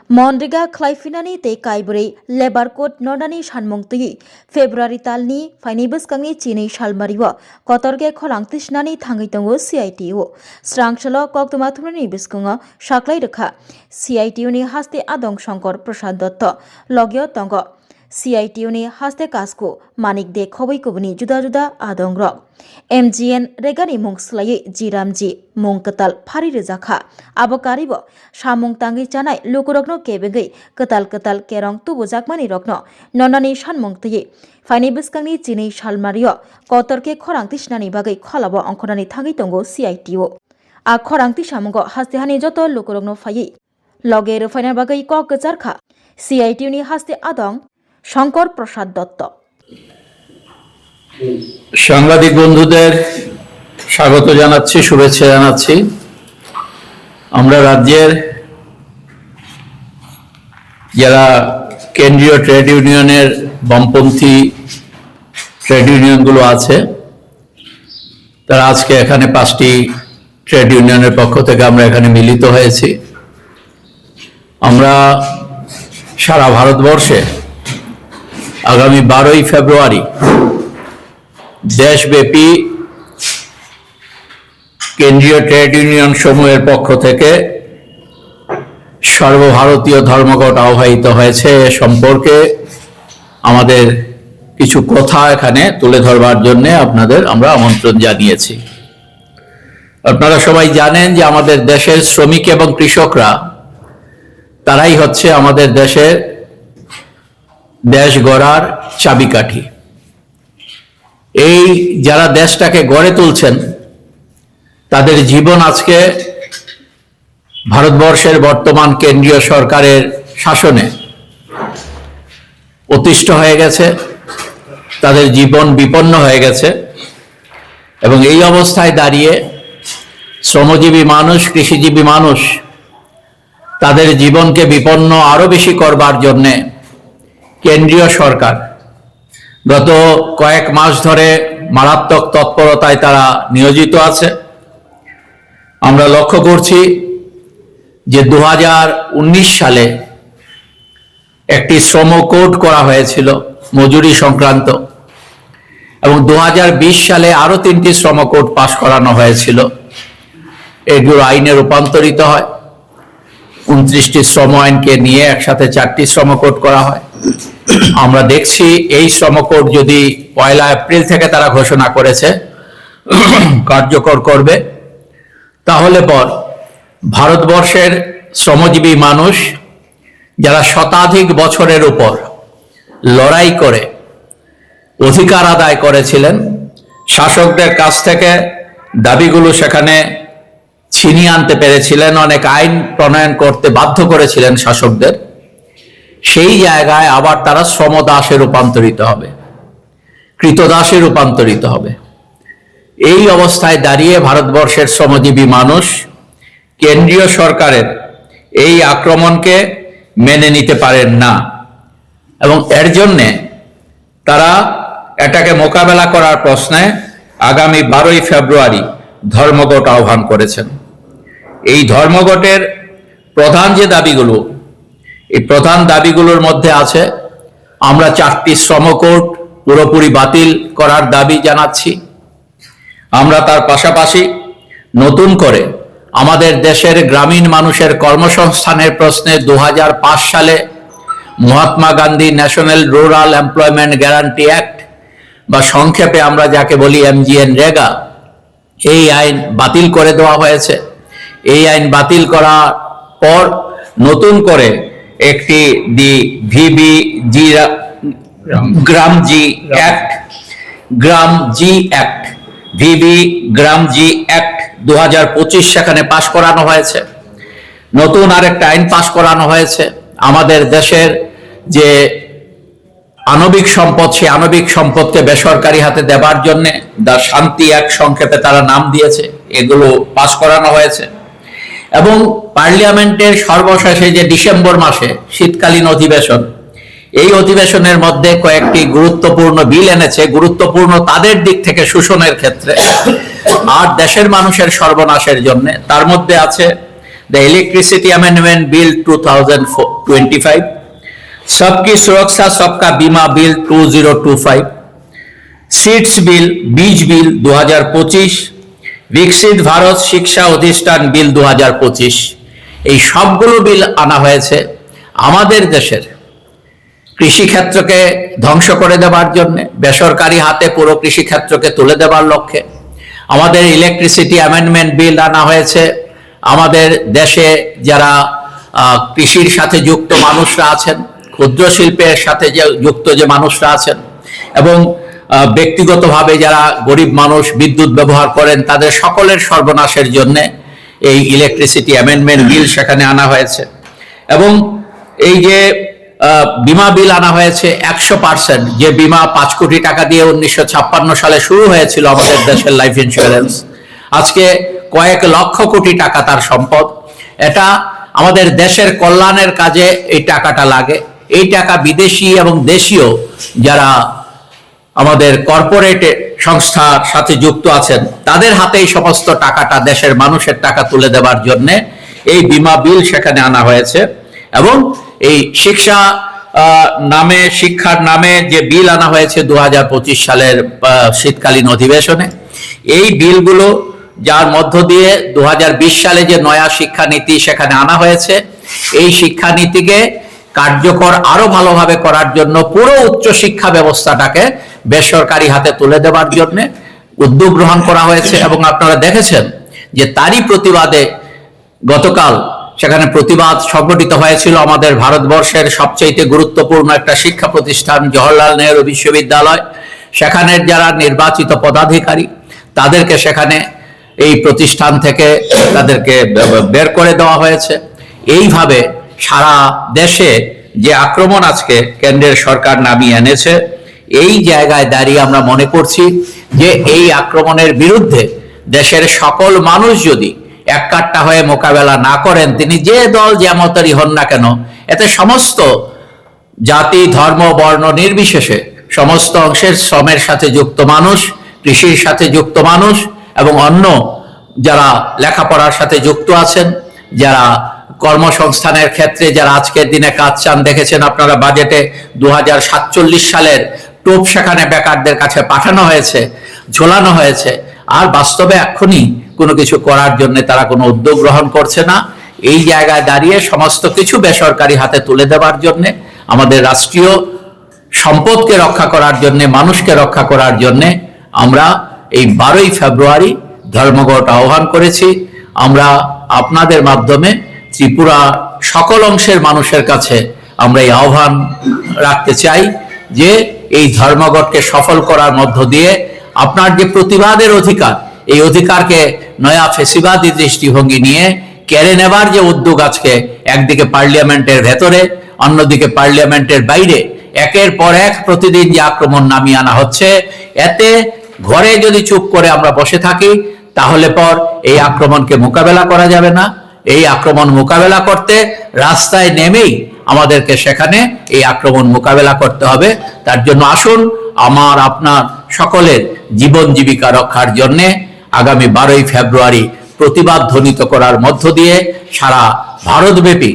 मनरेगा खलायफिनानै ते काइब्रै labour code नर्नानि सानमंतुयै February तालनि फाइनै बसकांनि चिनै सालमारिव कतरगे खलांतिसनानै थाङै दङो CITU स्रांसल कक्तमा थुमनि बिस्कुङा साख्लाय रोखा CITU नि हास्ते आदं शंकर प्रसाद दत्त लग्य दंग CITU नि हास्ते कासको मानिक दे खबैकुबनि जुदा जुदा आदं रक MGN रेगानि मुंस्लायै जिरामजी मुंकताल फारि रोजाखा आबकारिब सामुं तांगै जानाय लुकुरकनो केबेगै कताल कताल केरं तुबु जाकमानि रकनो ननानि सानमंतयै फाइनै बसकांनि चिनै सालमारियो कतरके खरांति सिनानि बागै खलाबो अंखनानि थागै दंगो CITU आ खरांति सामुंगो हास्तेहानि जत लुकुरकनो फायै लगे रोफायना बागै क गजारखा CITU नि हास्ते आदं शंकर प्रसाद दत्त সাংবাদিক বন্ধুদের স্বাগত জানাচ্ছি, শুভেচ্ছা জানাচ্ছি। আমরা রাজ্যের যারা কেন্দ্রীয় ট্রেড ইউনিয়নের বামপন্থী ট্রেড ইউনিয়নগুলো আছে তারা আজকে এখানে 5টি ট্রেড ইউনিয়নের পক্ষ থেকে আমরা এখানে মিলিত হয়েছি। আমরা সারা ভারতবর্ষে আগামী 12ই ফেব্রুয়ারি দেশব্যাপী কেন্দ্রীয় ট্রেড ইউনিয়ন সমূহের পক্ষ থেকে সর্বভারতীয় ধর্মঘট আহ্বায়িত হয়েছে। এ সম্পর্কে আমাদের কিছু কথা এখানে তুলে ধরবার জন্য আপনাদের আমরা আমন্ত্রণ জানিয়েছি। আপনারা সবাই জানেন যে আমাদের দেশের শ্রমিক এবং কৃষকরা তারাই হচ্ছে আমাদের দেশের দেশ গড়ার চাবিকাঠি। এই যারা দেশটাকে গড়ে তুলছেন তাদের জীবন আজকে ভারতবর্ষের বর্তমান কেন্দ্রীয় সরকারের শাসনে অতিষ্ঠ হয়ে গেছে, তাদের জীবন বিপন্ন হয়ে গেছে এবং এই অবস্থায় দাঁড়িয়ে শ্রমজীবী মানুষ, কৃষিজীবী মানুষ তাদের জীবনকে বিপন্ন আরো বেশি করবার জন্য কেন্দ্রীয় সরকার গত কয়েক মাস ধরে মারাত্মক তৎপরতায় তারা নিয়োজিত আছে। আমরা লক্ষ্য করছি যে 2019 সালে একটি শ্রম কোড করা হয়েছিল মজুরি সংক্রান্ত এবং 2020 সালে আরো 3টি শ্রম কোড পাশ করানো হয়েছিল। এগুলো আইনে রূপান্তরিত হয়। 29টি শ্রম আইনকে নিয়ে একসাথে 4টি শ্রম কোড করা হয়। আমরা দেখছি এই শ্রম কোড যদি 1 এপ্রিল থেকে তারা ঘোষণা করেছে কার্যকর করবে, তাহলে পর ভারতবর্ষের শ্রমজীবী মানুষ যারা শতাধিক বছরের উপর লড়াই করে অধিকার আদায় করেছিলেন, শাসকদের কাছ থেকে দাবিগুলো সেখানে ছিনিয়ে আনতে পেরেছিলেন, অনেক আইন প্রণয়ন করতে বাধ্য করেছিলেন শাসকদের, সেই জায়গায় আবার তারা শ্রমদাসে রূপান্তরিত হবে, কৃতদাসে রূপান্তরিত হবে। এই অবস্থায় দাঁড়িয়ে ভারতবর্ষের শ্রমজীবী মানুষ কেন্দ্রীয় সরকারের এই আক্রমণকে মেনে নিতে পারেন না এবং এর জন্যে তারা এটাকে মোকাবেলা করার প্রশ্নে আগামী 12ই ফেব্রুয়ারি ধর্মঘট আহ্বান করেছেন। এই ধর্মঘটের প্রধান যে দাবিগুলো, এই প্রধান দাবিগুলোর মধ্যে আছে আমরা 4টি শ্রম কোড পুরোপুরি বাতিল করার দাবি জানাচ্ছি। আমরা তার পাশাপাশি নতুন করে আমাদের দেশের গ্রামীণ মানুষের কর্মসংস্থানের প্রশ্নে 2005 সালে Mahatma Gandhi national rural employment guarantee act বা সংক্ষেপে আমরা যাকে বলি MGN রেগা, এই আইন বাতিল করে দেওয়া হয়েছে। এই আইন বাতিল করার পর নতুন করে একটি VBG গ্রামজি অ্যাক্ট VB-GramG অ্যাক্ট 2025 সেখানে পাশ করানো হয়েছে। নতুন আরেকটা আইন পাশ করানো হয়েছে আমাদের দেশের যে আণবিক সম্পদ, সেই আণবিক সম্পদকে বেসরকারি হাতে দেবার জন্য দা শান্তি অ্যাক্ট সংক্ষেপে তারা নাম দিয়েছে, এগুলো পাশ করানো হয়েছে। এবং পার্লামেন্টের সর্বশেষে যে ডিসেম্বর মাসে শীতকালীন অধিবেশন, এই অধিবেশনের মধ্যে কয়েকটি গুরুত্বপূর্ণ বিল এনেছে, গুরুত্বপূর্ণ তাদের দিক থেকে শোষণের ক্ষেত্রে আর দেশের মানুষের সর্বনাশের জন্য। তার মধ্যে আছে the Electricity Amendment Bill 2025, सबकी सुरक्षा सबका बीमा बिल 2025, सीड्स बिल, बीज बिल 2025, विकसित भारत शिक्षा अधिष्ठान बिल 2025, এই সবগুলো বিল আনা হয়েছে আমাদের দেশের কৃষি ক্ষেত্রকে ধ্বংস করে দেওয়ার জন্য, বেসরকারি হাতে পুরো কৃষি ক্ষেত্রকে তুলে দেওয়ার লক্ষ্যে। আমাদের ইলেকট্রিসিটি অ্যামেন্ডমেন্ট বিল আনা হয়েছে আমাদের দেশে যারা কৃষির সাথে যুক্ত মানুষরা আছেন, ক্ষুদ্র শিল্পের সাথে যে যুক্ত যে মানুষরা আছেন এবং ব্যক্তিগতভাবে যারা গরিব মানুষ বিদ্যুৎ ব্যবহার করেন, তাদের সকলের সর্বনাশের জন্য এই ইলেকট্রিসিটি অ্যামেন্ডমেন্ট বিল সেখানে আনা হয়েছে। এবং এই যে বিমা বিল আনা হয়েছে 100%, যে বিমা 5 কোটি টাকা দিয়ে 1956 সালে শুরু হয়েছিল আমাদের দেশের লাইফ ইন্স্যুরেন্স, আজকে কয়েক লক্ষ কোটি টাকা তার সম্পদ। এটা আমাদের দেশের কল্যাণের কাজে এই টাকাটা লাগে। এই টাকা বিদেশি এবং দেশীয় যারা আমাদের কর্পোরেট সংস্থার সাথে যুক্ত আছেন, তাদের হাতে এই সমস্ত টাকাটা দেশের মানুষের টাকা তুলে দেওয়ার জন্য এই বিমা বিল সেখানে আনা হয়েছে। এবং এই শিক্ষার নামে যে বিল আনা হয়েছে 2025 সালের শীতকালীন অধিবেশনে, এই বিলগুলো যার মধ্য দিয়ে 2020 সালে যে নয়া শিক্ষানীতি সেখানে আনা হয়েছে, এই শিক্ষানীতিকে কার্যকর আরো ভালোভাবে করার জন্য পুরো উচ্চ শিক্ষা ব্যবস্থাটাকে বেসরকারি হাতে তুলে দেওয়ার জন্য উদ্যোগ গ্রহণ করা হয়েছে। এবং আপনারা দেখেছেন যে তারই প্রতিবাদে গতকাল সেখানে প্রতিবাদ সংগঠিত হয়েছিল আমাদের ভারতবর্ষের সবচেয়ে গুরুত্বপূর্ণ একটা শিক্ষা প্রতিষ্ঠান জওহরলাল নেহরু বিশ্ববিদ্যালয়। সেখানের যারা নির্বাচিত পদাধিকারী, তাদেরকে সেখানে এই প্রতিষ্ঠান থেকে তাদেরকে বের করে দেওয়া হয়েছে। এইভাবে সারা দেশে যে আক্রমণ আজকে কেন্দ্রের সরকার নামিয়ে এনেছে, এই জায়গায় দাঁড়িয়ে আমরা মনে করছি যে এই আক্রমণের বিরুদ্ধে দেশের সকল মানুষ যদি এককাট্টা হয়ে মোকাবেলা না করেন, তিনি যে দল যেমতেরই হন না কেন, এতে সমস্ত জাতি ধর্ম বর্ণ নির্বিশেষে সমস্ত অংশের শ্রমের সাথে যুক্ত মানুষ, কৃষির সাথে যুক্ত মানুষ এবং অন্য যারা লেখাপড়ার সাথে যুক্ত আছেন, যারা কর্মসংস্থানের ক্ষেত্রে যারা আজকের দিনে কাজ চান, দেখেছেন আপনারা বাজেটে 2047 সালের টোপ সেখানে বেকারদের কাছে পাঠানো হয়েছে, ঝোলানো হয়েছে। আর বাস্তবে এখনই কোনো কিছু করার জন্য তারা কোনো উদ্যোগ গ্রহণ করছে না। এই জায়গায় দাঁড়িয়ে সমস্ত কিছু বেসরকারি হাতে তুলে দেওয়ার জন্য, আমাদের রাষ্ট্রীয় সম্পদকে রক্ষা করার জন্য, মানুষকে রক্ষা করার জন্য আমরা এই 12ই ফেব্রুয়ারি ধর্মঘট আহ্বান করেছি। আমরা আপনাদের মাধ্যমে ত্রিপুরা সকল অংশের মানুষের কাছে আমরা এই আহ্বান রাখতে চাই যে এই ধর্মঘটকে সফল করার মধ্য দিয়ে আপনার যে প্রতিবাদের অধিকার, এই অধিকারকে নয়া ফেসিবাদী দৃষ্টিভঙ্গি নিয়ে কেড়ে নেবার যে উদ্যোগ আজকে একদিকে পার্লামেন্টের ভেতরে, অন্যদিকে পার্লামেন্টের বাইরে একের পর এক প্রতিদিন যে আক্রমণ নামিয়ে আনা হচ্ছে, এতে ঘরে যদি চুপ করে আমরা বসে থাকি তাহলে পর এই আক্রমণকে মোকাবেলা করা যাবে না। এই আক্রমণ মোকাবেলা করতে রাস্তায় নেমেই আমাদেরকে সেখানে এই আক্রমণ মোকাবেলা করতে হবে। তার জন্য আসুন আমার আপনার সকলের জীবন জীবিকা রক্ষার জন্য আগামী 12ই ফেব্রুয়ারি প্রতিবাদ ধ্বনিত করার মধ্য দিয়ে সারা ভারতব্যাপী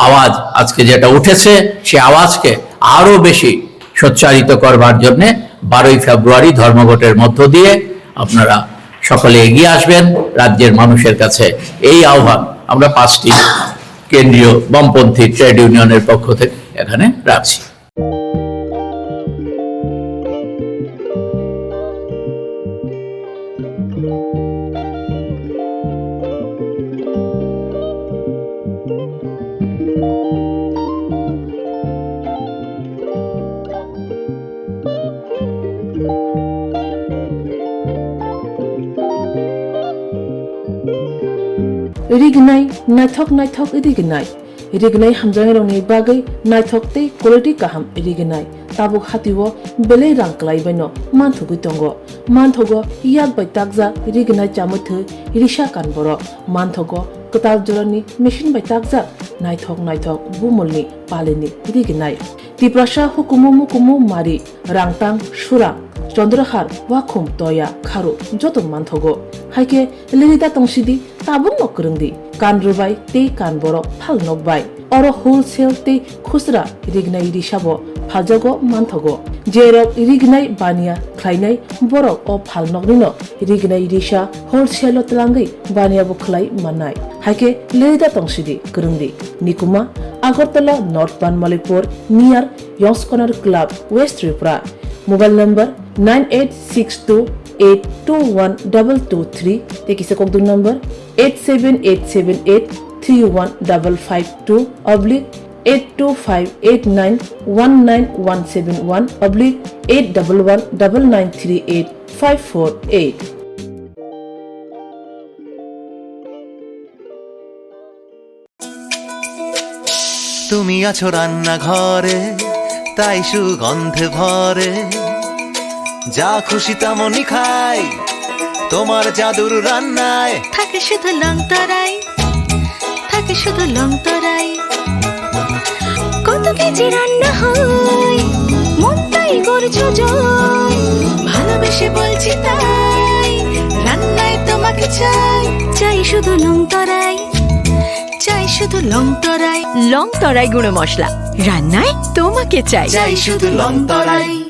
আওয়াজ আজকে যেটা উঠেছে, সে আওয়াজকে আরো বেশি সোচ্চারিত করবার জন্য 12ই ফেব্রুয়ারি ধর্মঘটের মধ্য দিয়ে আপনারা সকলে এগিয়ে আসবেন রাজ্যের মানুষের কাছে। এই আহ্বান আমরা 5টি কেন্দ্রীয় বামপন্থী ট্রেড ইউনিয়নের পক্ষ থেকে এখানে রাখছি। रिगनाय नायथक रिगनाय हामजांनि बागै नायथकते क्वालिटी काहाम रिगनाय ताबुक हातिओ बेले रां क्लाइबायनो मानथुगै दंगो मानथगो याक बाय ताकजा रिगनाय चामुथो रिसा कानबरो मानथगो कताल जरनि मेशिन बाय ताकजा नायथक बुमलनि पालिनि रिगनाय तिप्रासा हुकुमु मुकुमु मारि रांटां सुरा চন্দ্রহার ওয়াখুম তয়া খারো যত মানথগো হাইকে লিরিতা তংসিদি তাবুন নকরংদি কান রুবাই তে কান বড় ফাল নকবাই অর হোলসেল তে খুচরা রিগনাই রিসাবো ফালজাগো মানথগো जेरब रिगनाय बानिया ख्लायनाय बरक अ फालनगनिनो रिगनाय रिसा होलसेल तलांगै बानिया बुखलाय माननाय हाइके लेदा तंसिदि करंदि निकुमा Agartala north Banamalipur near young's corner club west Tripura mobile number 9862821223 तेकिसे कोकदुन नंबर 87878831552 825891171/8119938 তুমি আছো রান্না ঘরে তাই সুগন্ধে ভরে যা খুশি তেমনই খাই তোমার জাদুর রান্নায় থাকে শুধু লং তরাই থাকে শুধু লং তরাই কত কেজি রান্না হয় মন তাই করছো জয় ভালোবেসে বলছি তাই রান্নায় তোমাকে চাই চাই শুধু লং তরাই চাই শুধু লং তরাই গুঁড়ো মশলা রান্নায় তোমাকে চাই চাই শুধু লং তরাই।